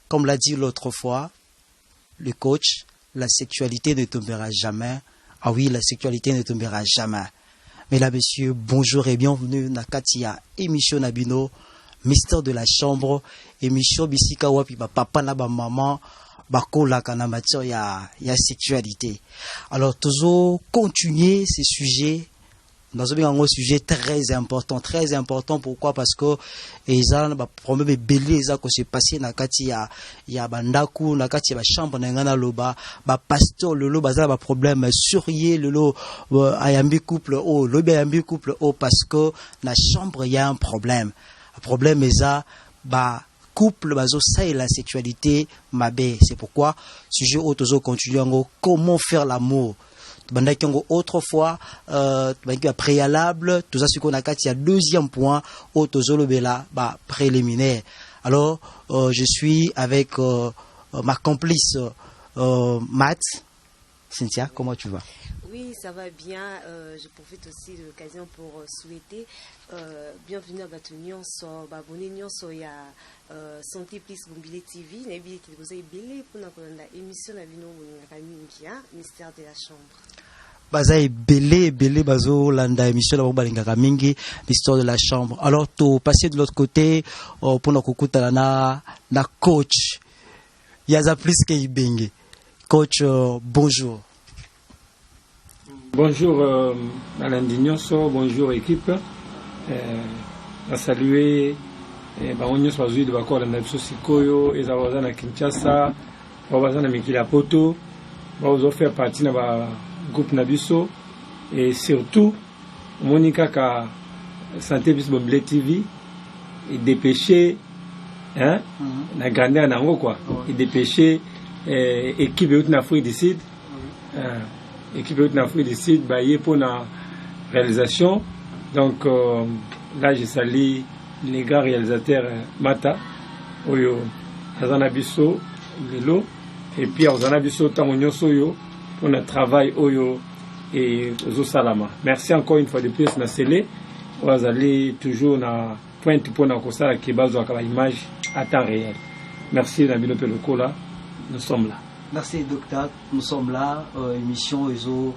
Comme l'a dit l'autre fois, le coach, la sexualité ne tombera jamais. Ah oui, la sexualité ne tombera jamais. Mesdames, messieurs, bonjour et bienvenue dans Katia, émission Nabino, Mystère de la chambre, émission Bisika Wapi, papa na maman, bakola kana matière ya sexualité. Alors, toujours continuer ces sujets. Nous avons un sujet très important. Pourquoi? Parce que ils ont des problèmes belés, ça se passe na kati ya bandaku, na kati ya chambre na ngana loba, ba pasteur le loba ça ba problème surier le lo ayambi couple lobi ayambi couple parce que na chambre il y a un problème. Le problème est ça ba couple bazo ça et la sexualité mabe. C'est pourquoi sujet autozo continue comment faire l'amour. Autrefois, préalable, tout ça, ce qu'on a il y a deuxième point, préliminaire. Alors, je suis avec ma complice Matt. Cynthia, comment tu vas? Oui, ça va bien. Je profite aussi de l'occasion pour souhaiter bienvenue à Batunion sur Babonion sur Santé Plus Mobile TV. N'oubliez que vous avez belé pour notre émission la Vino Mystère de la chambre. Bazaï belé bazo landa émission la balingaka mingi l'histoire de la chambre. Alors to passer de l'autre côté pour na kukuta na coach. Yaza plus que ibenge. Coach bonjour. Bonjour Alain Dignoso, bonjour équipe. À saluer baonyo swazui de bakora na Sosikoyo et zawaza na Kinshasa, bawaza na Mikila Poto, bazo faire partie na ba groupe Nabiso et surtout Monica ka Santé Plus Mobile TV et dépêcher hein na grandeur nango quoi et dépêcher équipe de Afrique du Sud équipe de Afrique du Sud baillé pour la réalisation. Donc là je salue les gars réalisateurs Mata oyo Azanabiso Lelo et puis Azanabiso Tamonyo Soyo pour notre travail Oyo et Ozo Salama. Merci encore une fois de plus na scellé. Vous allez toujours na pointe pour na kosala qui base à image à temps réel. Merci Nabino Pelokola. Nous sommes là. Merci docteur, nous sommes là émission Ozo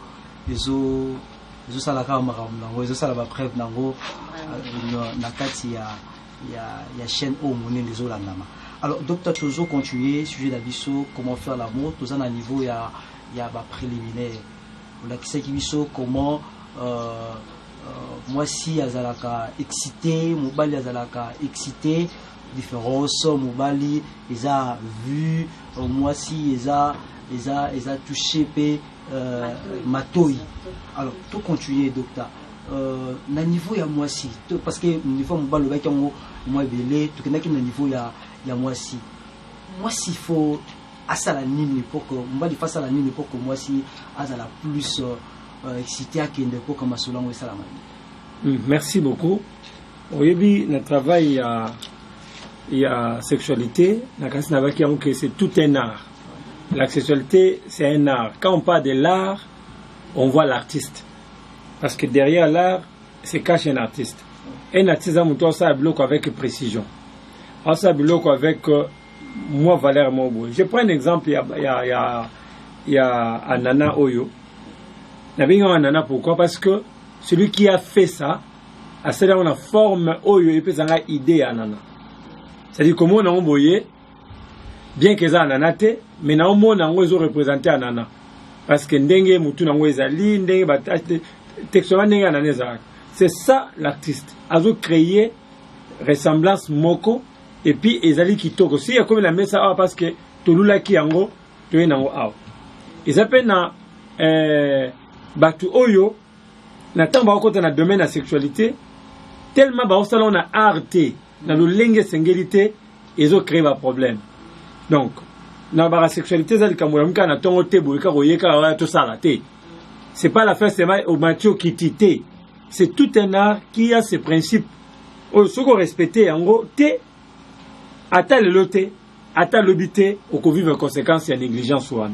Salaka Maramna, Ozo Salaba preuve nango na kati ya chaîne au moné des Olandama. Alors docteur toujours continuer sujet d'abisso comment faire l'amour tout ça à niveau il y a ba préliminaire la kisakibiso comment moi si azalaka excité mobali azalaka excité différence mobali eza vu moi si eza touché pe matoi. Alors tout continuer docteur na niveau ya moi si parce que niveau mobali ba kango moi belé tout na niveau ya moi si faut à la nini pour que moi il fasse à la nini pour que moi si à la plus excité à qu'il ne peut comme selon et ça merci beaucoup. Oyebi notre travail il y a sexualité la kasi na baki que c'est tout un art. La sexualité c'est un art. Quand on parle de l'art on voit l'artiste parce que derrière l'art se cache un artiste. Un artiste a monté ça bloc avec précision. Ça bloc avec moi Valère Mobo. Je prends un exemple, il y a Anana Oyo. Il y a Anana pourquoi? Parce que celui qui a fait ça, a cela on a forme Oyo et puis ça a idée Anana. C'est-à-dire comment on a envoyé, bien que ça Anana te, mais na omo na ngo représenté Anana. Parce que ndenge mutu na ngo ezali, ndenge batate textuellement ndenge Anana za. C'est ça l'artiste. Azo créer ressemblance moko. Et puis ezali kitoko si ya comme la mesa parce que tolula ki yango to yango aw ezapena batu oyo na tamba okota na domaine la sexualité tellement ba osala na arte na lo lenge sengelité ezo créer ba problème. Donc na ba sexualité zali kamula mka na tongo tebo ka royeka wa to sala te. C'est pas la fête c'est au Mathieu kitité. C'est tout un art qui a ses principes. Au soko respecter yango te ata le loté, ata l'obité, au convive conséquences et négligence ouana.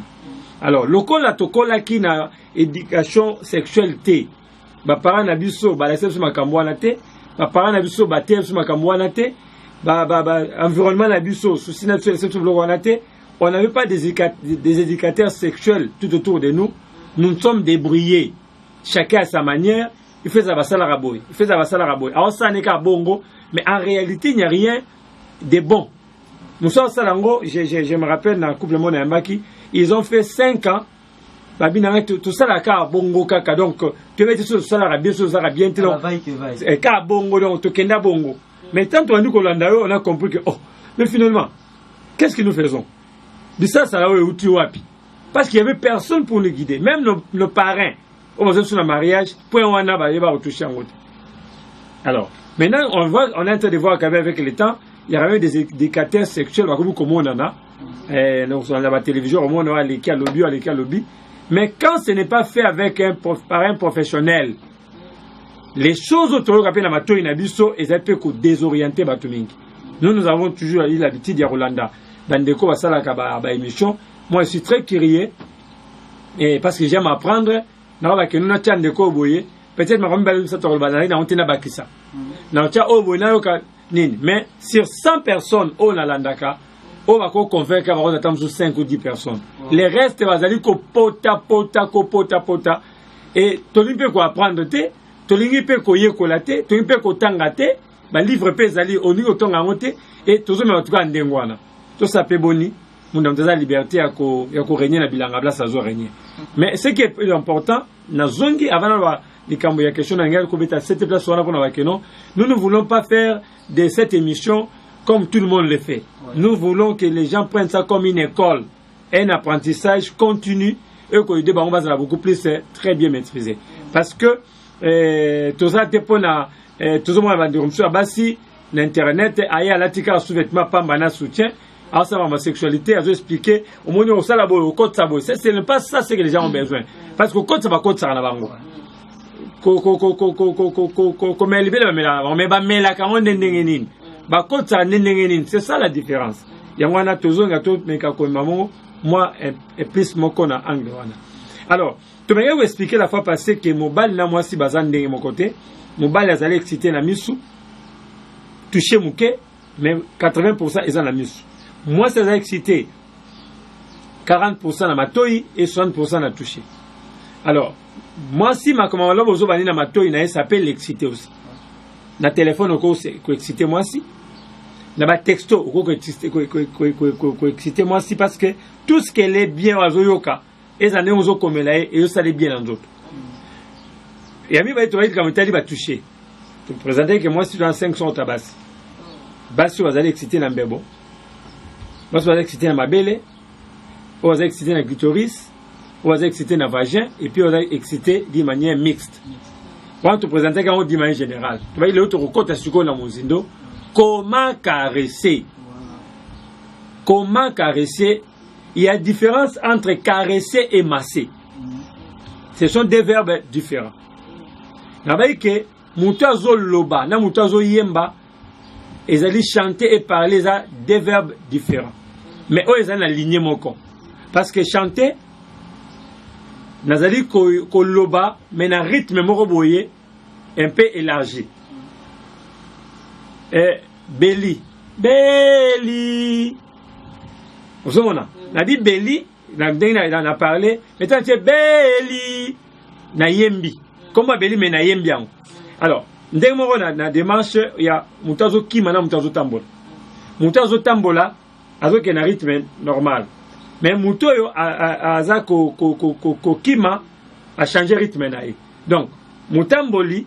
Alors, lokola tokola qui na éducation sexuelle te, ba parents na biso ba laisse sur makambo wana te, ba parents na biso ba te sur makambo wana te, environnement nabiso, souci naturel, on n'avait pas des éducateurs sexuels tout autour de nous. Nous nous sommes débrouillés, chacun à sa manière. Il fait ça à raboy. Alors ça n'est qu'à bongo, mais en réalité il n'y a rien de bon. Nous sommes salango, je me rappelle dans le couple Mona Mbaki, ils ont fait 5 ans. Tout ça là ka bongo kaka, donc tu veux dire tout ça là bien, tout ça là bien, et ka bongo donc tu kenda bongo. Mais tant qu'on dit qu'on on a compris que mais finalement qu'est-ce que nous faisons? De ça là où tu wapi, parce qu'il y avait personne pour nous guider, même nos parrains. On va sur le mariage, point on va retoucher en route. Alors maintenant on est en train de voir qu'avec le temps il y avait des éducateurs sexuels comme on en a. Donc sur la télévision on a les cas lobby. Mais quand ce n'est pas fait avec par un professionnel, les choses autour de la mato inabiso et ça peut désorienter Batumingi. Nous avons toujours eu l'habitude de Rolanda. Dans des cours à la émission, moi je suis très curieux et parce que j'aime apprendre. Peut-être mais sur 100 personnes on a landaka. On va convaincre qu'on attend 5 ou 10 personnes. Les restes, va aller pota. Et tu peux quoi apprendre, tu peux quoi yécolate, tu peux quoi tangate, bah livre peut aller au niveau tongangote, et tout ça me retrouve en dengwana. Tout ça peut boni, nous avons la liberté à régner la bilanga bla ça doit régner. Mais ce qui est plus important, na zongi avant les camboya question d'angal kobeta cette place on a pour la non, nous ne voulons pas faire de cette émission comme tout le monde le fait. Nous voulons que les gens prennent ça comme une école, un apprentissage continu, et que le débat va beaucoup plus très bien maîtrisé. Parce que tout ça dépend tout le monde va dire si l'internet a l'atika sous-vêtement pas mana soutien. Alors ça va ma sexualité, à expliquer au moins au salabo au code sabo. C'est pas ça c'est que les gens ont besoin. Parce que code ça va code ça na bango. Comme elle est là mais ba mela ka on ndengeni. C'est ça la différence. Moi, et plus mon kona angle. Alors, tu m'as expliqué la fois passée que Mobile n'a moi si bazan de mon côté. Mobile a excité la misu. Touché mouké, mais 80% ils ont la misu. Moi, ça a excité 40% à ma toy et 60% à touché. Alors, moi, si ma commande aux obani na ma toy, ça s'appelle l'excité aussi. Na téléphone, on peut exciter moi aussi. Dans ma texto, excitez-moi si parce que tout ce qu'elle est bien à Zoyoka, et ça n'est pas comme elle est, et ça l'est bien dans d'autres. Et à mi va être comme tu va toucher. Tu me présenter que moi, si dans 500 tabas, Bassi va aller exciter dans Bebo, Bassi va aller exciter dans ma belle, on va exciter dans clitoris, on va exciter dans vagin, et puis on va exciter d'une manière mixte. On va te présenter comme d'une manière générale. Tu vois, il est autre côté à ce qu'on a mon zindo. Comment caresser? Comment caresser? Il y a différence entre caresser et masser. Ce sont deux verbes différents. N'abay que mutazo loba, na mutazo yemba, ils allaient chanter et parler ça deux verbes différents. Mais eux ils ont aligné mon con. Parce que chanter, nazali ko loba, mais na rythme moroboye un peu élargi. Belly. Vous savez, on a dit Belly, on a parlé, mais tant que Belly, na yembi. Comment Belly, mais na yembi. Alors, dès que na démarche, il y a Moutazo Kimana, Moutazo Tambola. Moutazo Tambola, avec un rythme normal. Mais Moutoyo, a Kima, a changé le rythme. Donc, Moutamboli,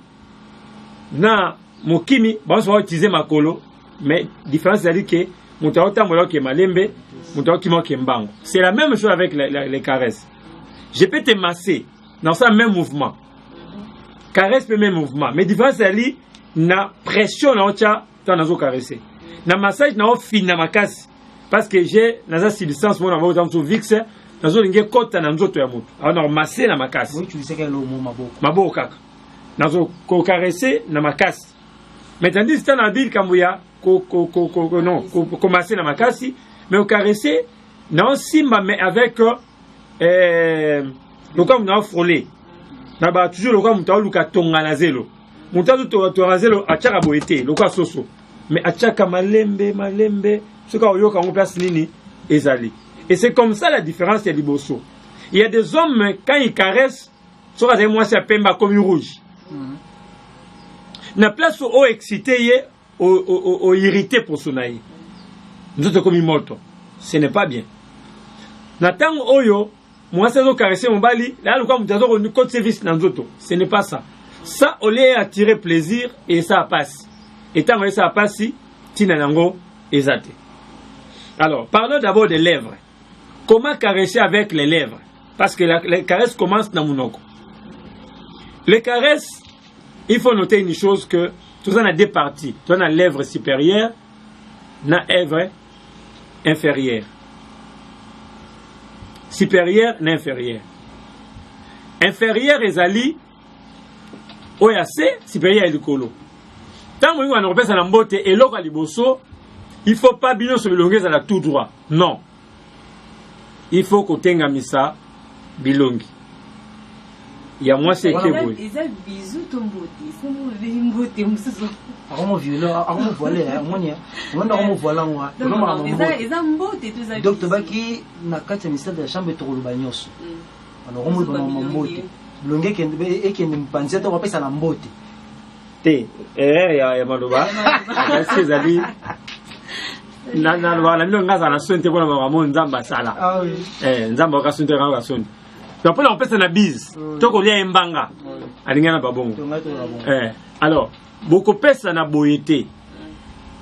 na Mokimi, bon, on va utiliser ma colo, mais la différence c'est que Moutao Tambola qui est malembe, Moutao Kima qui est mbango. C'est la même chose avec les caresses. Je peux te masser dans ce même mouvement. Caresse le même mouvement. Mais la différence c'est que na pression na ocha dans caresser. Na massage na fin na makasi. Parce que j'ai na substance moi na va dans VIX, na zo linge kota na nzoto ya mutu. Alors masser na makasi. Oui, tu sais quel mot maboko. Maboko kaka. Na zo ko caresser na makasi. Mais tandis que dans la ville, quand il y a commencé dans ma casse, mais au caresser, non, si, mais avec le cas où on a frôlé, on a toujours le cas où on a tonga na zélo. On a tonga zélo à Tcharaboété, le cas soso. mais achaka malembe ce qu'on yoka on place nini ezali. Et c'est comme ça la différence est liboso. Il y a des hommes quand ils caressent sur des moi c'est pemba comme rouge. Na place au excité au irrité pour sonaï. Nous sommes comme moto. Ce n'est pas bien. Natang oyo moi c'est au caresser mon bali là le quoi mutazo au code service dans zoto. Ce n'est pas ça. Ça au lieu attirer plaisir et ça passe. Et tant que ça passe tina nango ezate. Alors, parlons d'abord des lèvres. Comment caresser avec les lèvres? Parce que les caresses commencent dans mon oncle. Les caresses, il faut noter une chose que tout ça a deux parties. Tout ça a lèvres supérieures, na lèvres inférieures. Supérieure, na inférieure. Inférieure ezali oyase, supérieure elikolo. Tant que on repère ça na mbote et l'autre à liboso, il ne faut pas bien se bilonguer à la tout droit. Non. Il faut que tu aies ça bilongi. Il y a moi c'est que vous. Ils ont bisous ton beauté. C'est mon beauté. Armo violon, armo voilé, harmonia. On a armo volant moi. Ils ont beauté tous les. Docteur Baki na kati ministère de la chambre to lubanyos. Alors on me donne mon beauté. Bilongi qui ne pense pas on ça la beauté. Té, ya maloba. Merci Zali. Na wala ndio ngaza na sonte kwa mama nzamba sala. Ah oui. Nzamba ka sonte ka sonte. Donc pour on pesa na bise. Toko lia mbanga. Alingana babongo. Alors, beaucoup pesa na boyete.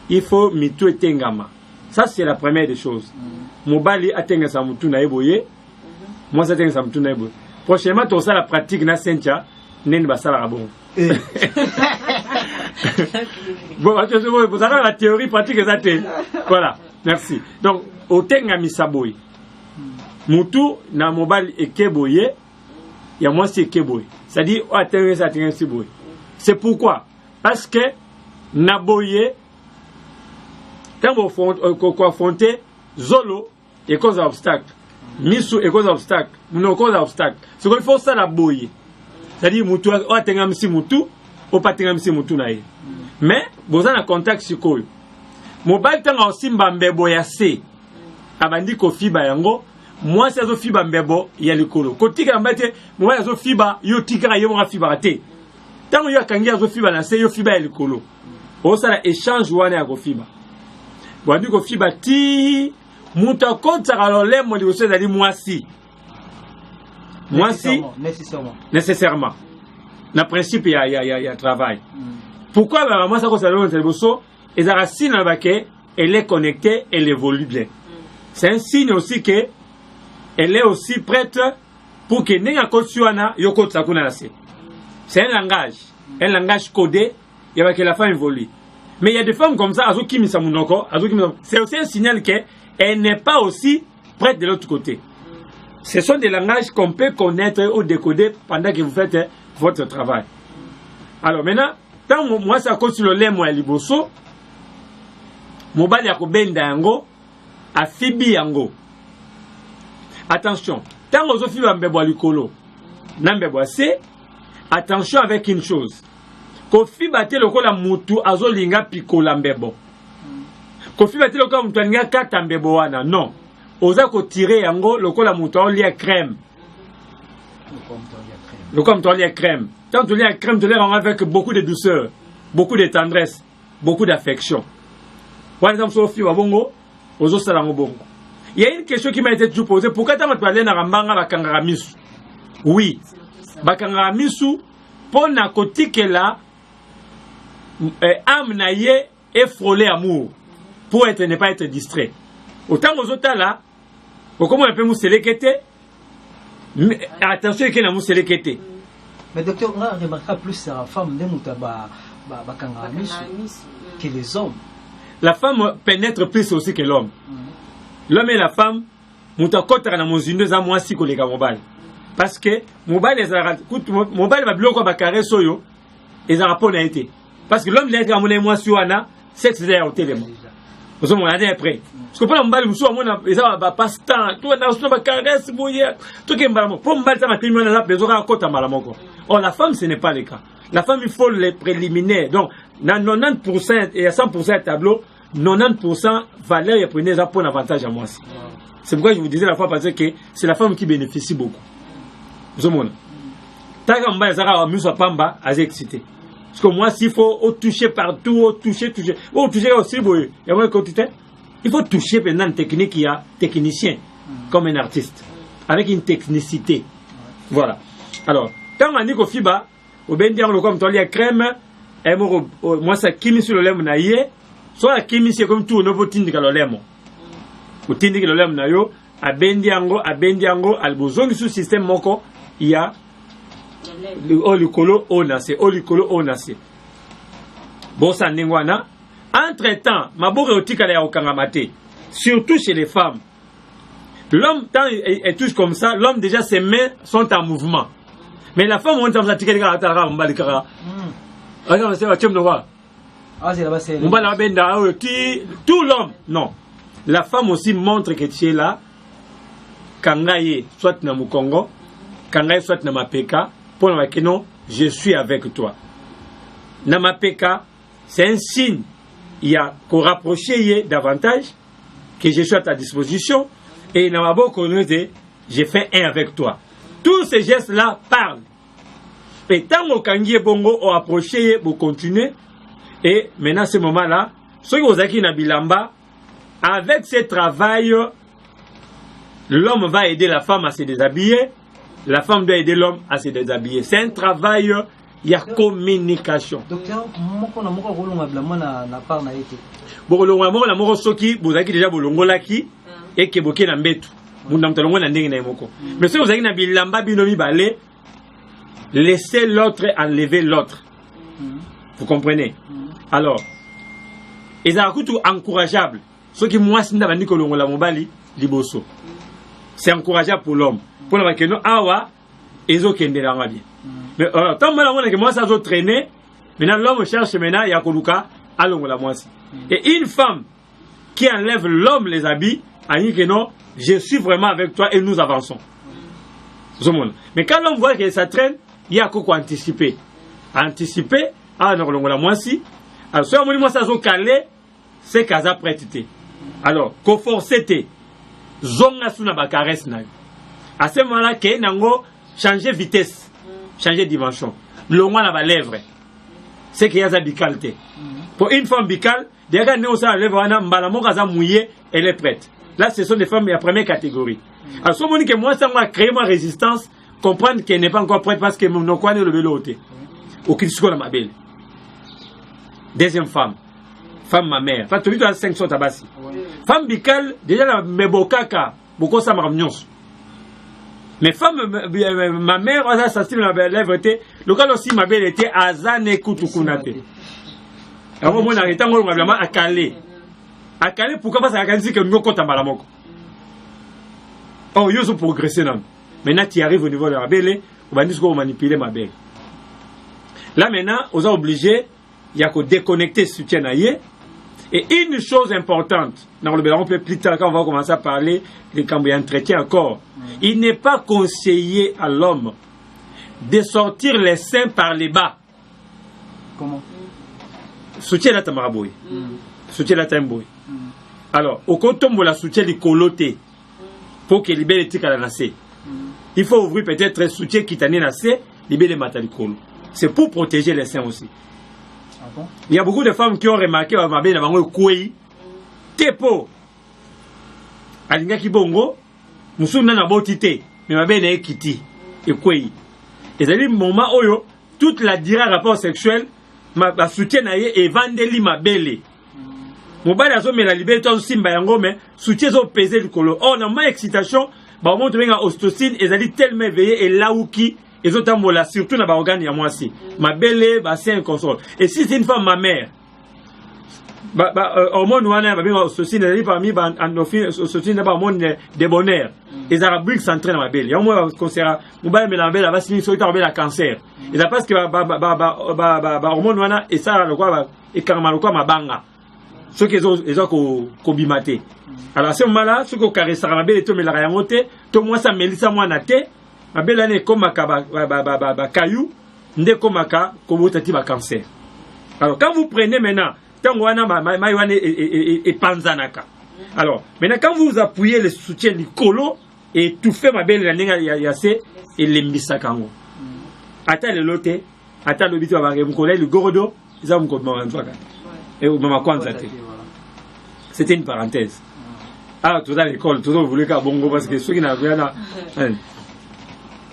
Il faut mitu etengama. Ça c'est la première des choses. Mobali atenga sa mutu na eboye. Moi ça tenga sa mutu na eboye. Prochainement to ça la pratique na sentia nene basala babongo. Bon, vous avez la théorie pratique exacte. Voilà, merci. Donc, au tenga misaboy. Mutu na mobile ekeboye, il y a moi c'est ekeboye. C'est-à-dire, on atteint ça tenga siboy. C'est pourquoi? Parce que naboye, quand vous affrontez zolo et cause d'obstacle, misu et cause d'obstacle, non cause d'obstacle. C'est qu'il faut ça la boye. C'est-à-dire, mutu on atteint misi mutu. Au patinga misi mutu na ye. Mais vous avez un contact sikoyo. Mobile tanga osimba mbebo ya se. Abandi ko fiba yango. Moi c'est zo fiba mbebo ya likolo. Kotika mbate moi ya zo fiba yo tika yo nga fiba te. Tango yo kangia zo fiba na se yo fiba ya likolo. O sala échange wana ya ko fiba. Bandi ko fiba ti muta konta kalo lemo li ko dali mwasi. Mwasi nécessairement. Le principe, il y a travail. Pourquoi moi, ça concerne le bosso? Et la racine, elle est connectée, elle évolue bien. C'est un signe aussi que elle est aussi prête pour que n'ayant pas de c'est un langage codé, il y a que la femme évolue. Mais il y a des femmes comme ça, c'est aussi un signal qu'elle n'est pas aussi prête de l'autre côté. Ce sont des langages qu'on peut connaître ou décoder pendant que vous faites votre travail. Alors maintenant, tant moi ça cause sur le lait moi liboso, mobile ya kobenda yango, a fibi yango. Attention, tant que vous fibi mbebo likolo, nambebo se, attention avec une chose. Ko fiba te lokola mutu azolinga pikola mbebo. Ko fiba te lokola mutu alinga kata mbebo wana, non. Oza ko tirer yango lokola mutu azolia crème. Le comme tu as crème. Quand tu as crème, tu les rends avec beaucoup de douceur, beaucoup de tendresse, beaucoup d'affection. Par exemple, Sophie Wabongo, aux autres Bongo. Il y a une question qui m'a été toujours posée. Pourquoi tu as parlé de Rambanga Bakangaramisu? Oui. Bakangaramisu, pour na côté que là, âme naïe et frôler amour. Pour ne pas être distrait. Autant aux autres là, comment on peut nous sélecter? Mais attention qu'il y a un kété. Mais docteur, on a remarqué plus la femme que les hommes. La femme pénètre plus aussi que l'homme. L'homme et la femme, mutakota na mozinde za mwasi ko leka mobile. Parce que mobile va bloquer ba caresso yo et ça rapporte na été. Parce que l'homme leka mona mwasi wana, sexe est au télémo. Nous sommes regardés après. Parce que pour l'homme, nous sommes en passe-temps. Tout le monde a caresse, bouillir. Tout le monde pour m'balter ma témoignage, les autres à côté à Malamoko. Or, la femme, ce n'est pas le cas. La femme, il faut les préliminaires. Donc, dans 90% et à 100% tableau, 90% valeur et prenez ça pour un avantage à moi aussi. C'est pourquoi je vous disais la fois passée que c'est la femme qui bénéficie beaucoup. Vous comprenez? Tant qu'on va à Musa Pamba, à excité. Parce que moi, s'il faut toucher partout, toucher. Toucher aussi, il y a moins quantité. Il faut toucher pendant une technique qui a technicien, comme un artiste, avec une technicité. Voilà. Alors, quand on dit qu'au FIBA, au Bendian, comme toi, il y a crème, et moi, ça kimi sur le lait, soit la kimi, c'est comme tout, nouveau tindi que le lait. Au tindi que le lait, à Bendiango, à besoin du sous-système, moko, il y a olikolo onase. Bossa nengwana. Entre-temps, mabore otikala ya okangamate. Surtout chez les femmes. L'homme, quand il touche comme ça, l'homme déjà ses mains sont en mouvement. Mais la femme, on s'en tique les gars, tout l'homme, non. La femme aussi montre que tu es là. Kangaye, soit na Mukongo, Kangaye, soit na Mapeka. Pour le non, je suis avec toi. Namapeka, c'est un signe. Il y a qu'on rapprocher davantage, que je suis à ta disposition, et Namabo connaît, j'ai fait un avec toi. Tous ces gestes-là parlent. Et tant que Kangi et Bongo ont approché, vous continuez, et maintenant, à ce moment-là, ceux qui ont acquis Nabilamba, avec ce travail, l'homme va aider la femme à se déshabiller. La femme doit aider l'homme à se déshabiller. C'est un travail, il y a communication. Docteur, moko na part na été. La moko soki, vous avez déjà bolongo laki et que boké na mbetu. Vous n'avez pas na ndenge na moko. Mais si vous avez na bilamba binomi balé, laissez l'autre enlever l'autre. Vous comprenez? Alors, et ça a tout encourageable. Ceux qui moi si n'avez pas la mobali liboso. C'est encourageable pour l'homme. Pour la vaqueno awa ezo kende la bien. Mais alors tant que moi ça zo traîner, maintenant l'homme cherche maintenant ya koluka alongo la moi. Et une femme qui enlève l'homme les habits, a dit que non, je suis vraiment avec toi et nous avançons. Mais quand l'homme voit que ça traîne, il y a quoi anticiper. Anticiper, ah non la moi si. Alors si on moi ça zo calé, c'est casa prêtité. Alors, ko forcété. Zonga suna ba caresse na. À ce moment-là, qu'il nango changer vitesse, changer dimension. L'ongwa na ba lèvre. C'est qu'il y a sa bicalité. Pour une femme bicale, déjà né au sein lèvre wana mbala mo kaza mouillé, elle est prête. Là, ce sont des femmes de la première catégorie. Alors, ce moment que moi ça m'a créé ma résistance, comprendre qu'elle n'est pas encore prête parce que mon quoi ne le vélo au kisiko na ma belle. Deuxième femme. Femme ma mère. Enfin, tu as 500 tabassi. Femme bicale, déjà la mebokaka, beaucoup ça m'ambiance. Mais femme, ma mère, ça style la lèvre était, le cas aussi ma belle était Azane Kutukunate. Alors moi, on a été à Calais. À Calais, pourquoi pas ça a dit que nous comptons à la moko. Oh, ils ont progressé. Maintenant, tu arrives au niveau de la belle, on va dire qu'on va manipuler ma belle. Là, maintenant, on est obligé, il y a qu'à déconnecter ce soutien ailleurs. Et une chose importante, dans le on peut plus tard quand on va commencer à parler de quand il y a un entretien encore, il n'est pas conseillé à l'homme de sortir les seins par les bas. Comment? Soutien la tamaraboui. Soutien la tamboui. Alors, au compte la soutien du coloté pour que libère les tics à la nassé. Il faut ouvrir peut-être un soutien qui t'en est nassé, libérer les matalicolo. C'est pour protéger les seins aussi. Il y a beaucoup de femmes qui ont remarqué ma belle avant kouei tepo alinga kibongo musuna na botité mais ma belle est kiti et kouei et c'est le moment oyo toute la dira rapport sexuel ma soutien na ye et vandeli ma belle mon bal azo me la liberté aussi simba yango mais soutien zo peser le colo oh na ma excitation ba montre nga ostocine et zali tellement éveillé et là où qui et autres mots surtout dans l'organe à moi aussi ma belle c'est un console et si c'est une femme ma mère hormone wana ba binga ostocine ali parmi endorphine ostocine ba hormone de bonheur les arabiques s'entraînent dans ma belle ya moi considère mon belle mais la belle va signer sur le cancer et ça parce que ba hormone wana et ça le quoi et carrément le quoi ma banga ce qu'ils ont kobimaté alors à ce moment là ce que caresse ma belle to me la yangote to moi ça melisa moi na te ma belle année comme ma caillou, n'est comme ma ca, comme au tati ma cancer. Alors, quand vous prenez maintenant, et panzanaka. Alors, maintenant, quand vous appuyez le soutien du colo et étouffez ma belle yase et l'embisakango. Attends le lote, attends le bito avec mon collègue, le gorodo, ils ont c'était une parenthèse. Ah, tout à l'école, tout le monde voulait qu'à bongo parce que ceux qui n'avaient rien.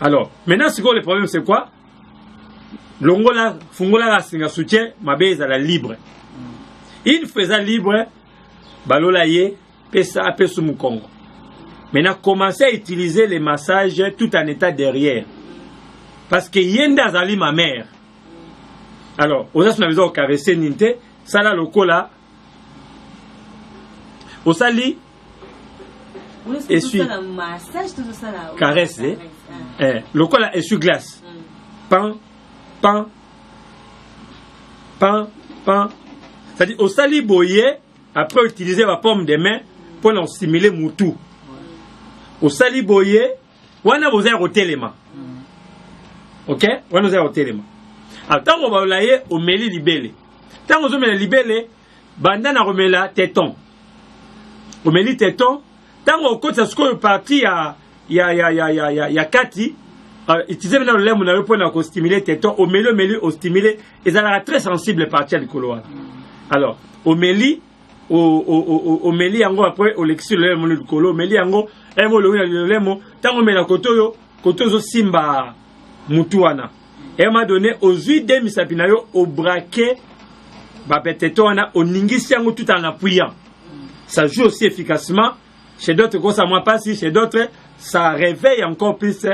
Alors, maintenant, le problème, c'est quoi? Longola, fungola la singa soutien, ma belle est libre. Il faisait libre, balola ye, pesa apesu mukongo. Maintenant, commencez à utiliser les massages tout en état derrière. Parce que yenda zali ma mère. Alors, on a besoin de caresser ninte, ça là le cola. Au sali, essuie, caresse, le cola essuie glace. Pan, pan, pan, pan. C'est-à-dire, au sali boye, après utiliser la paume des mains pour en stimuler moutou. Au sali boye, on a besoin de téléma. Ok? On a besoin de téléma. Alors, tant qu'on va l'aller, on met les libellés. Tant qu'on met les libellés, bandana remela téton. On met les tétons. Tant qu'on côté ce qu'on est parti à Kati, utiliser maintenant le lait, on a pour stimuler téton. On met le stimuler. Et ça a très sensible partie du couloir. Alors, on met les après, on l'excuse le lait, du colo, on met les ango, le lait, tant qu'on met la koto simba mutuana. Et on m'a donné aux huit de misapinayo au braquet, au ningisiango tout en appuyant. Ça joue aussi efficacement. Chez d'autres, ça ne pas si, chez d'autres, ça réveille encore plus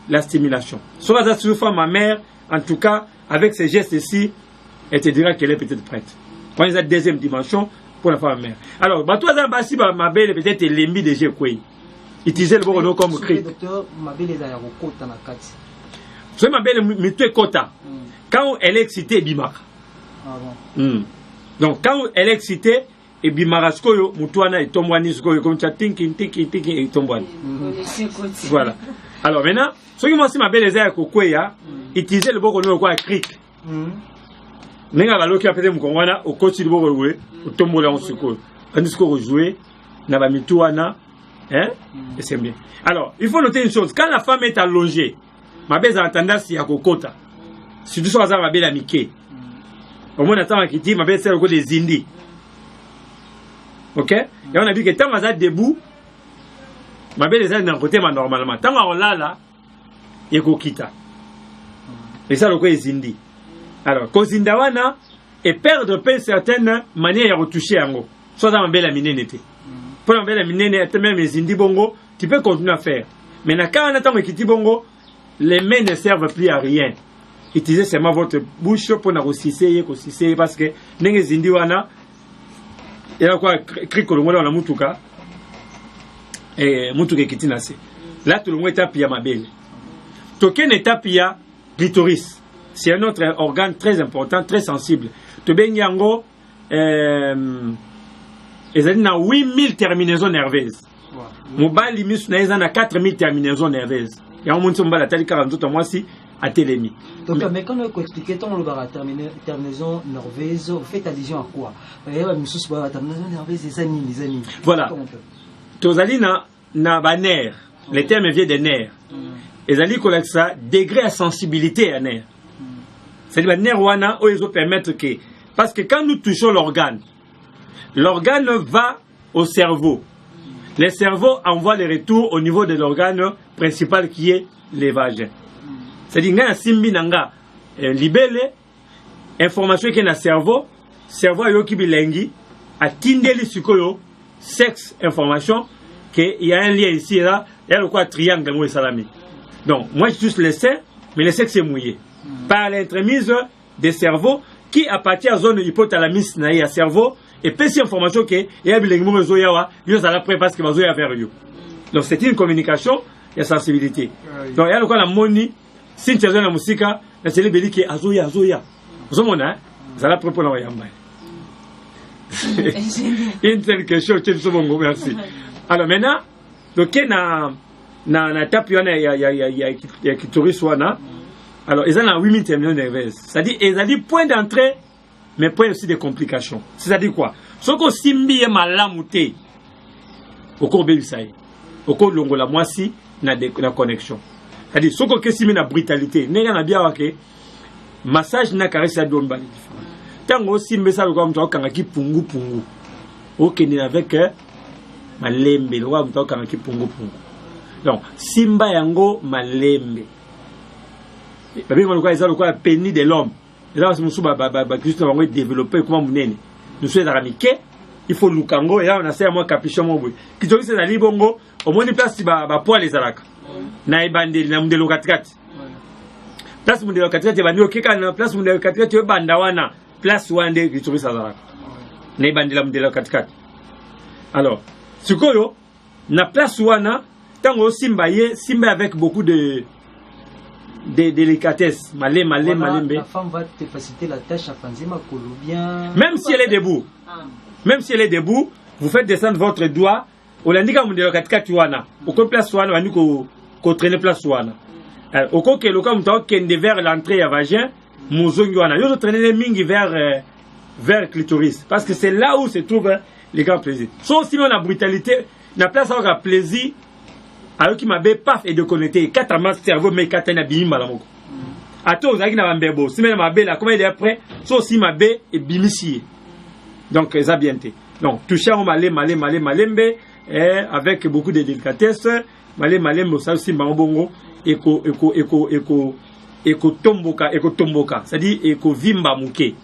la stimulation. Soit ça se fait ma mère, en tout cas, avec ces gestes-ci, elle te dira qu'elle est peut-être prête. Quand il y a la deuxième dimension, pour la femme mère. Alors, toi, ma belle, peut-être l'ennemi de Jékoué. Utiliser le bon comme cri. Docteur, ma belle est à Rokota na Kati. C'est ma belle, mais tu es Kota. Quand elle est excitée, bimara. Ah bon. Donc, quand elle est excitée, et bimara skoyo, mutuana et tombouani skoyo, comme ça, tinki et tombouani. Voilà. Alors maintenant, ce qui m'a dit ma belle est à Kokweya, utiliser le bon comme quoi cric. Nenga baloki apete mukongwana au coach du boko jouer au tombola on secours quand il faut jouer na ba mituana et c'est bien. Alors il faut noter une chose, quand la femme est allongée ma belle a tendance à kokota si tu sois ma belle amike au moins attend qui dit ma belle c'est le côté des indi. OK, et on a vu que tant ma debout ma belle est dans côté normalement tant on là il kokita et ça le côté des indi. Alors, Kozindawana et perdre une certaine manière de retoucher en haut. Soit dans un bel aminé n'était. Pour un bel aminé n'était même les indi bongo, tu peux continuer à faire. Mais quand on attend que tu bongo, les mains ne servent plus à rien. Utilisez seulement votre bouche pour nous aussi parce que les indi wana, il y a quoi, cricolo, on a mutuka, et mutuka kitinase. Là, tout le monde est tapé à ma belle. Token est tapé à clitoris. C'est un autre organe très important, très sensible. Tobenyango, ils ont 8000 terminaisons nerveuses. Mobile limus na 4000 terminaisons nerveuses. Et on monte sur la tali 40 mois si à télémie. Donc, mais quand on explique ton terminaison nerveuse, vous faites allusion à quoi? Terminaison nerveuse, les amis. Voilà. Tozali na ba nerf. Les termes viennent des nerfs. Et ali collègue ça, degré à sensibilité à nerf. C'est-à-dire que les nerfs ils permettent que. Parce que quand nous touchons l'organe va au cerveau. Le cerveau envoie les retours au niveau de l'organe principal qui est les vagins. C'est-à-dire que simbi nanga libellé information qui est dans le cerveau yo qui bilengi a tindeli sikoyo sexe information qu'il y a un lien ici et là, il y a le quoi triangle moué salami. Donc moi je touche le sein, mais le sexe est mouillé. Par l'entremise des cerveaux qui appartient à la zone hypothalamus na ya cerveau et peut cette information que il y a bilengi moué zoyawa yo ça la près parce que va zoya vers yo. Donc c'est une communication, il y a sensibilité. Donc il y a le quoi la moni si tu as la musique la célébélé qui azoya vous mona ça la près pour la yamba. Une telle question tu es bon merci. Alors maintenant donc na tapiona ya clitoris wana. Alors ils ont 8000 terminaisons nerveuses. C'est-à-dire ils ont dit point d'entrée mais point aussi des complications. C'est-à-dire quoi? Ce qu'on simbi est malamouté, au cours de ça, au cours de la moitié, na connexion. C'est-à-dire, ce qu'on simbi na brutalité, n'est pas bien que massage na caresse à domba. Tant que simbi ça, comme toi, quand qui pungu pungu, ok, n'est avec malembe, le roi, quand qui pungu pungu. Donc, simba yango malembe. Parce que nous avons le pénis de l'homme. Et là, nous avons développé comment nous sommes aramiqués. Il faut le kango. Et là, on a fait un capuchon. Qui sont les libongo. Au moins, place poil les alaka. Naibande, na mundelo katikati. Place mundelo katikati, bandi okeka na place mundelo katikati, bandawana. Place wande, qui sont les alaka. Naibande la mundelo katikati. Alors, ce que na place wana, tant que simba avec beaucoup de délicatesse. La femme va te faciliter la tâche à Fanzima bien. Même si elle est debout. Même si elle est debout, vous faites descendre votre doigt. Au lundi, quand vous dites que vous avez une place, vous avez une place. Au cas où vous avez vers l'entrée à vagin, vous avez traîné mingi vers le clitoris. Parce que c'est là où se trouve les grands plaisirs. Sauf si on a brutalité, la place où on a plaisir. Alors qui m'a bé paf et de connecter 4 masses cerveau mais 4 na bimba la moko ato ozaki na bambebo si mena mabe la comment il est après so si mabe et bimisi donc ça bien été donc toucher on malembe avec beaucoup de délicatesse malembe ça aussi mbongo eko tomboka c'est-à-dire eko vimba muke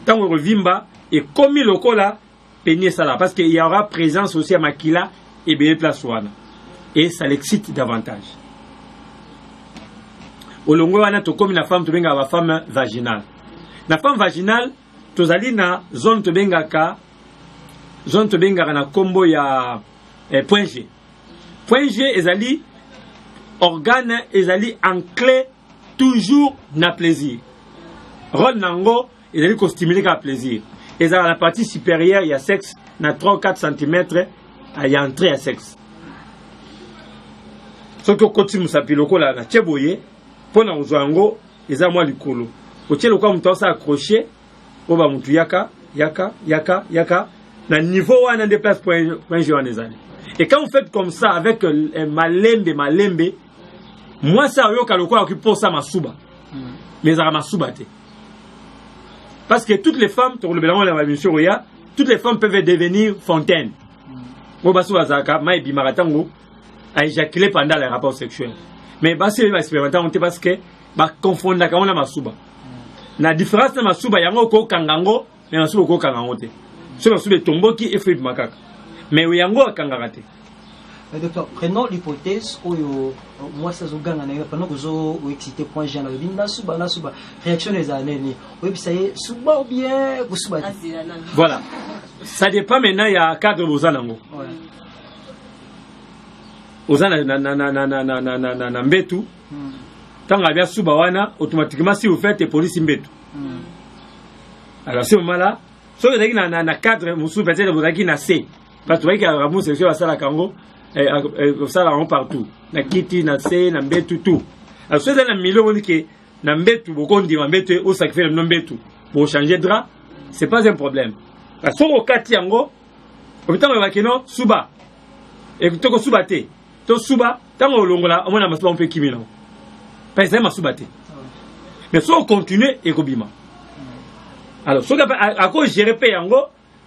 tant on vimba et comme lokola peigner ça là parce qu'il y aura présence aussi à makila et bien place wana. Et ça l'excite davantage. Au longo wana to comme la femme to benga la femme vaginale. La femme vaginale to zali na zone to benga na combo ya point G. Point G ezali organe ezali enclé toujours na plaisir. Rôle nango ezali ko stimuler ka plaisir. Ezala la partie supérieure il y a sexe na 3-4 cm il y a entrée à sexe. Ce que continue à s'appeler la tcheboye, pour nous jouer les amours du colo. Au tchèque, le cas où accroché, au bas moutou yaka, na niveau où on a des places pour jouer les années. Et quand vous faites comme ça avec malembe, moi ça yoka le quoi qui pose ça ma souba, mais ça ma souba té. Parce que toutes les femmes, toutes les femmes peuvent devenir fontaines. Au bas souba zaka, ma ebi maratango. À éjaculer pendant les rapports sexuels. Mais c'est expérimenté parce que confondre la kamona masuba. La différence de masuba yango ko kangango mais masuba ko kangango te. Ce masuba tombo qui est fait makaka. Mais yango kanganga te. Docteur, prenons l'hypothèse où moi ça zoganga na pendant que zo excité point G na binda suba réaction les années ni. Oui ça y est suba ou bien suba. Voilà. Ça dépend maintenant il y a cadre bozanango. Ouais. Oza na mbetu tanga bia suba wana automatiquement si vous faites police mbetu alors ce moment là so que na cadre musu peut-être vous avez na C parce que la ramus sexuelle ça la kango ça la rend partout na kiti na C na mbetu tout alors ce dans milieu on dit que na mbetu bokondi na mbetu au sacrifier le mbetu pour changer de drap c'est pas un problème parce que au kati yango au temps va keno suba et to suba te to suba tango longola on a masuba on peut kimina parce que masuba te mais si on continue et kobima alors so à cause gérer pe yango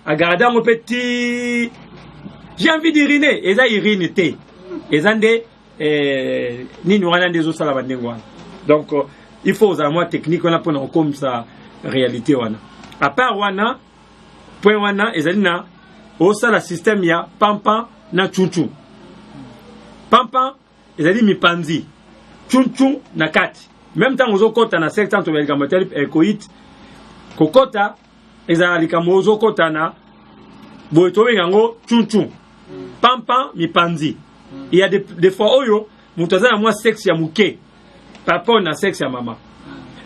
à garder un petit j'ai envie d'uriner et ça urine te et zande ni nous wana des autres la bandengwa donc il faut aux amours techniques on a pour comme ça réalité wana à part wana point wana ezalina au ça la système ya pampa na chunchu pampa ezali mipanzi chunchu na kati même temps ozo kota na secteur to belga motel coït kokota ezali kamo ozo kota na boito wengango chunchu pampa mipanzi il y a des fois oyo mutazana moi sexe ya muke papa na sexe ya mama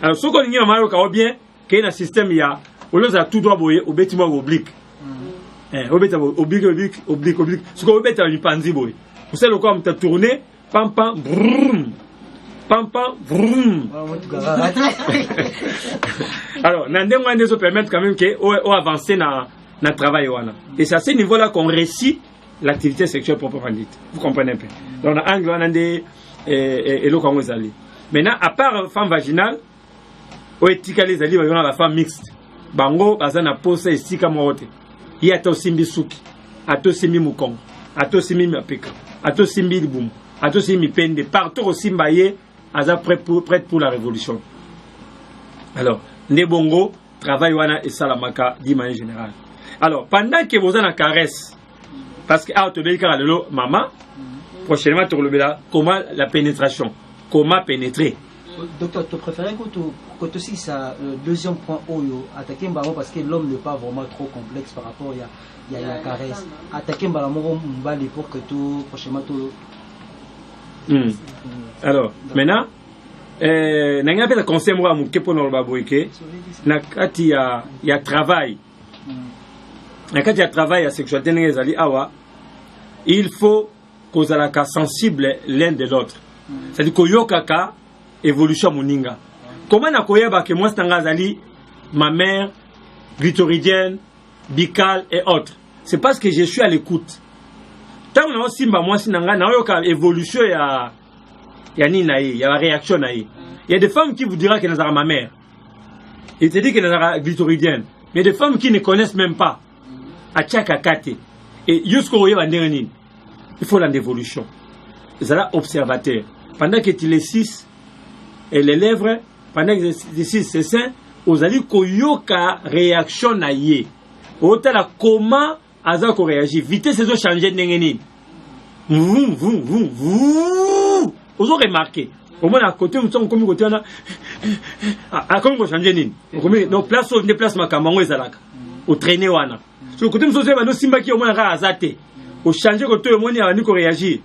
alors soko ningi mama yo ka bien que na système ya oloza tout droit boye obeti mo oblique obeta oblique soko obeta mipanzi boye vous savez quoi on t'a tourné pam pam brum pam pam vroom. Alors nandengwa ndezo permettre quand même que o avancer na travail wana. Et c'est à ce niveau là qu'on réussit l'activité sexuelle proprement dite. Vous comprenez un peu. Donc en anglais on a des et le Congo zali. Maintenant à part femme vaginale o etika les ali ba la femme mixte. Bango bazana pose esika mote. Il y a simbi suki, ato simbi mukongo, ato simbi mapeka, ato simbi libumu, ato simbi pende, partout au simbaye, aza prêt pour la révolution. Alors, Nebongo travaille wana et salamaka d'une manière générale. Alors, pendant que vous en caresse, parce que ah, tu lelo maman, prochainement tu le comment la pénétration, comment pénétrer. Docteur, tu préférais que tu aussi ça deuxième point Oyo attaquer Mbalo parce que l'homme n'est pas vraiment trop complexe par rapport à la caresse. Attaquer Mbalo Mbali pour que tout prochainement tout. Alors maintenant, n'anga pas de conseil moi mon kepo no baboike. Na kati ya travail. Na kati ya travail à sexualité n'ezali awa. Il faut qu'on soit sensible l'un de l'autre. C'est-à-dire que yokaka évolution moninga. Comment na koyeba que moi stangazali ma mère clitoridienne, bicale et autres. C'est parce que je suis à l'écoute. Tant on a aussi moi sinanga na yoka évolution ya ninaï, il y a la réaction naï. Il y a des femmes qui vous diront qu'elles ont ma mère. Il te dit qu'elles ont clitoridienne. Mais des femmes qui ne connaissent même pas. A tchaka kate. Et jusqu'au royaume il faut l'évolution. Ils sont là observateurs. Pendant que tu les six et les lèvres, pendant que les six c'est sain, vous allez koyoka réaction naïe. Autant la comment azako réagit. Vitesse c'est changer n'engeni. Vous. Vous avez remarqué. Au moins à côté nous sommes comme côté on a comment vous changer nini. Donc place au déplacement kamango ezalaka. Au traîner wana. Sur côté nous sommes no simba qui au moins ra azate. Au changer côté au moins ya ni ko réagir.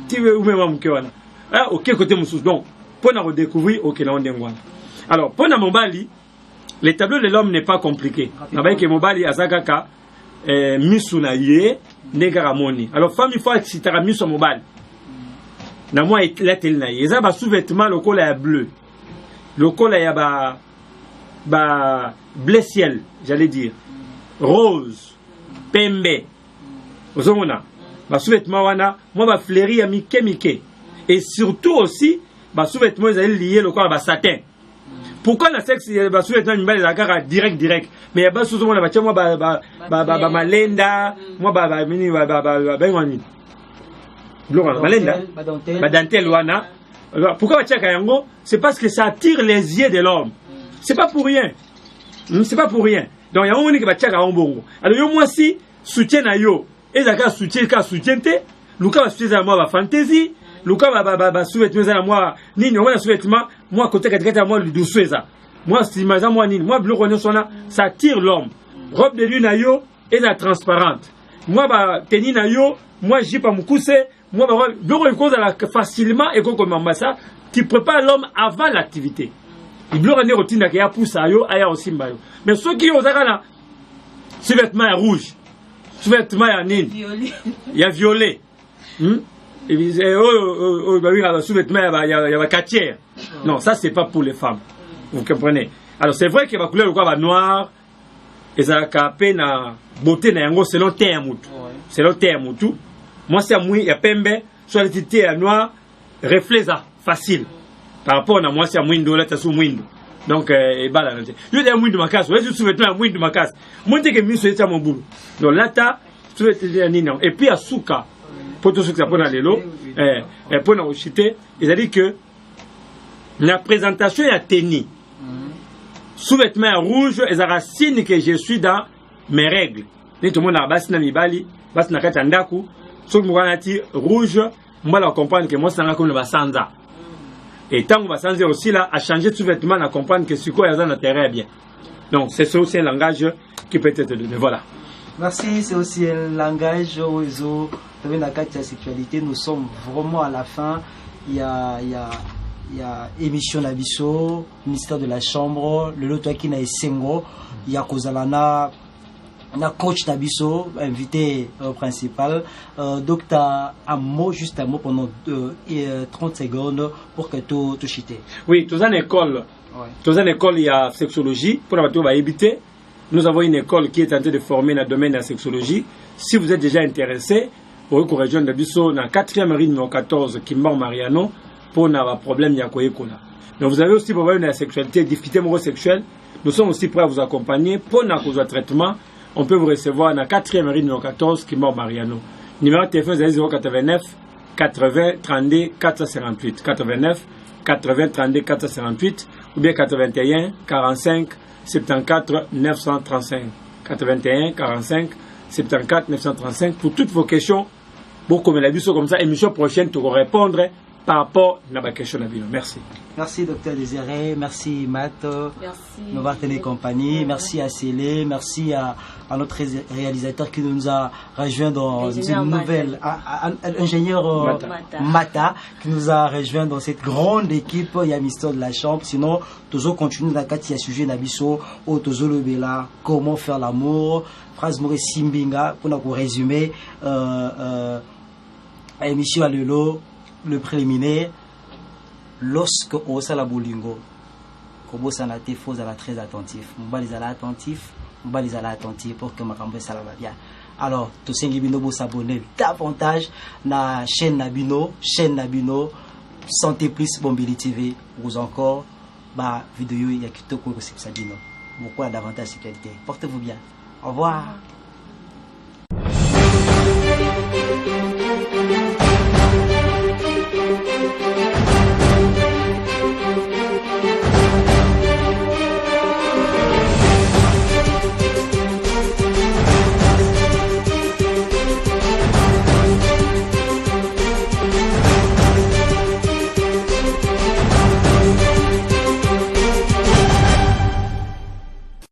Tu veux ou même mke wana. Ah OK côté musu. Donc pour nous redécouvrir OK na ondengwana. Alors pour na mobali le tableau de l'homme n'est pas compliqué. N'abaya que mobali azakaka misu na ye negara moni. Alors femme il faut exciter misu mobali. Na moi la tel na ye. Eza ba sous-vêtement le col est bleu. Le col est ba bleu ciel, j'allais dire. Rose, pembe. Ozomona. Ba sous-vêtement wana, moi ba fleuri ya mike. Et surtout aussi ba sous-vêtement ils lié le corps ba satin. Pourquoi la sexe ba sous-vêtement mbali la gara direct mais ba sous-vêtement la ba moi ba malenda, moi ba mini ba ngani. Malenda ba dentelle wana. Pourquoi ba tchaka yango? C'est parce que ça attire les yeux de l'homme. C'est pas pour rien. C'est pas pour rien. Donc yango ni que ba tchaka bongo. Alors yo moi si soutien na yo, ezaka soutien te, luka ba soutien moi ba fantaisie. Luka ba sous-vêtement za moi nini on a sous-vêtement moi côté katikati moi du douceza moi stimaza moi nini moi bleu rognon sona ça tire l'homme robe de nuit na yo et la transparente moi ba tenue na yo moi j'ai pas mukuse moi ba bleu cause la facilement et comme ça qui prépare l'homme avant l'activité il bleu rognon routine que ya poussa yo aya aussi mbayo mais ceux qui osaka na sous-vêtement rouge sous-vêtement ya nini ya violet et il y a quartier. Non, ça c'est pas pour les femmes. Vous comprenez? Alors c'est vrai que la couleur va noir et ça a peine à beauté na yango selon terme tout. Selon terme tout. Moi c'est moi il y a pembe, soit le tité à noir, reflet ça facile. Par rapport à moi c'est à mwindo là sous mwindo. Donc et bala. Je dis à mwindo makas, ouais je souhaite à mwindo makas. Moi t'es que mi souhaite à mon boulot. Donc là ta souhaite nini et puis à souka pour tout ce que ça prend à l'élo, pour nous citer, il a dit que la présentation est tenue. Sous-vêtement rouge, et ça signe que je suis dans mes règles. Tout le monde a basse na mibali, basse na katandaku, sauf que moi rouge, moi la comprendre que moi c'est un comme le basanza. Et tant que basanza aussi là, à changer de sous-vêtement, à comprendre que ce quoi il y a dans terrain bien. Donc c'est aussi un langage qui peut être donné. Voilà. Merci, c'est aussi un langage où dans la sexualité, nous sommes vraiment à la fin. Il y a émission Nabiso, ministère de la chambre, le loto qui n'a esengo, il y a Kozalana On a coach Nabiso, invité principal. Docteur, un mot, juste un mot pendant 30 secondes pour que tout chite. Oui, dans une école, il y a sexologie. Pour la va éviter. Nous avons une école qui est en train de former dans le domaine de la sexologie. Si vous êtes déjà intéressé, vous pouvez rejoindre Nabiso dans la 4e rue numéro 14, Kimbar Mariano, pour avoir un problème. Donc vous avez aussi problème de la sexualité, difficulté sexuelle. Nous sommes aussi prêts à vous accompagner pour un traitement. On peut vous recevoir dans la 4e rue numéro 14, Kimbar Mariano. Numéro de téléphone 089 80 32 458. 89 80 32 458 ou bien 81 45 74 935. 81 45 74 935 pour toutes vos questions. Bon, comme l'a vu comme ça, émission prochaine, tu vas répondre par rapport à la question. Merci. Merci, docteur Désiré. Merci, Matt. Merci. Nous va tenir compagnie. Merci à Célé. Merci à notre réalisateur qui nous a rejoint dans une nouvelle. Ingénieur Mata, qui nous a rejoint dans cette grande équipe. Il y a Mister de la Chambre. Sinon, toujours continue dans le sujet Nabiso, au Tozo Lebela, comment faire l'amour. Phrase Maurice Simbinga, pour nous résumer, émission à le préliminaire. Lorsque on sala bolingo, comme ça n'a été faux, à la très attentif. On va les aller attentifs, pour que ma campagne ça va bien. Alors, tous ces gens qui s'abonner davantage na chaîne Nabino, Santé Plus Bombili TV, ou encore, bah vidéo il y a qui te court c'est ça dino. Beaucoup davantage sécurité. Portez-vous bien. Au revoir.